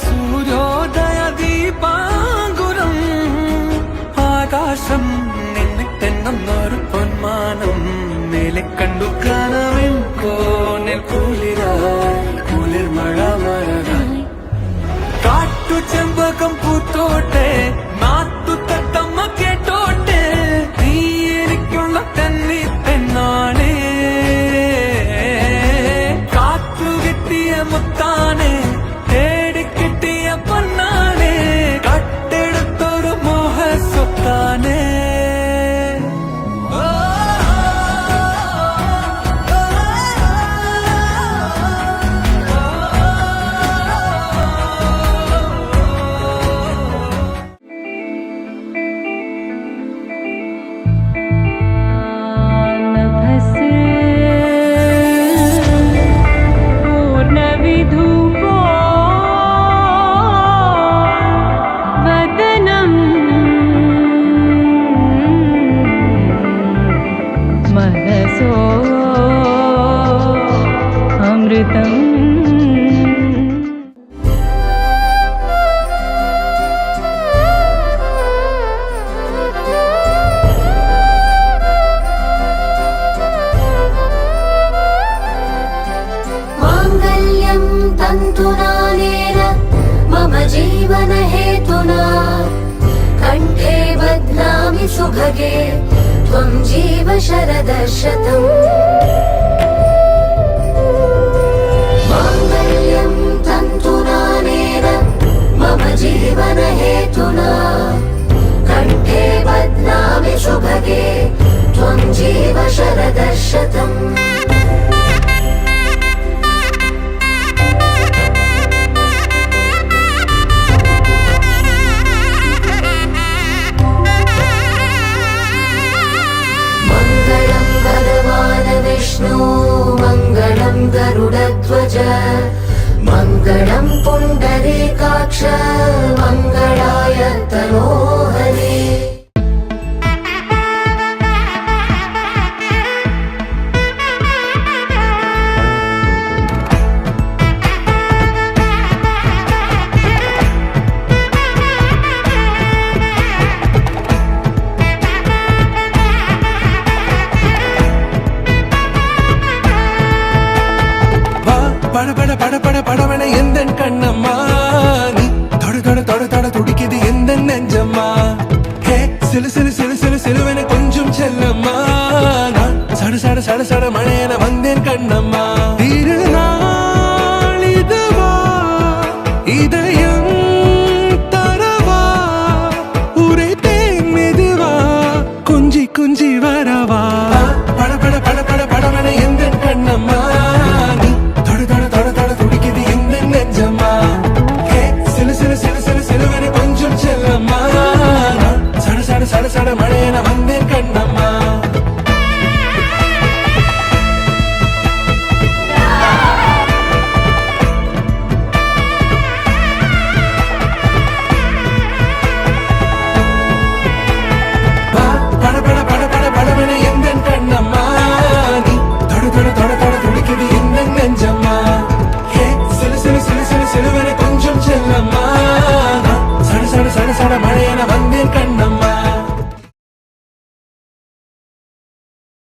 సూర్యోదయ దీపాంగురం ആകാശം നിന്നിട്ടെന്നൊരു പൊന്മാനം മേലെ കണ്ടു കാണാൻ കോണിൽ കുളിർ മഴ മഴകായി കാട്ടു ചെമ്പകം പൂത്തോട്ടെ നാട്ടു തത്തമ്മ കേട്ടോട്ടെ നീ എനിക്കുള്ള തന്നി പെണ്ണാണേ കാത്തു കിട്ടിയ മുത്താനെ തേടിക്കിട്ടിയ പൊന്നാനെ കട്ടെടുത്തൊരു മോഹ സ്വത്താനെ मम जीवन हेतुना कंठे बध्नामि सुभगे त्वं जीव शरदशतम् माङ्गल्यं तन्तुनानेन मम जीवन हेतुना कंठे बध्नामि सुभगे त्वं जीव शरदशतम् मङ्गलं गरुडध्वज मङ्गलं पुण्डरीकाक्ष मङ्गलाय तनोहरे படபட எந்தன் கண்ணம்மா நீ தொட தொட தொட தொட துடிக்குது எந்த நெஞ்சம்மா ஹே சிலு சிலு சிலு சிலு சிலுவென கொஞ்சம் செல்லம்மா நான் சட சட சட சட மழையென வந்தேன் கண்ணம்மா திருநாள் இதுவா இதயம் தரவா உரைத்தேன் மெதுவா குஞ்சி குஞ்சி வரவா படபட படபட படவென எந்தன் கண்ணம்மா சட சட மழையென வந்தேன் கண்ணம்மா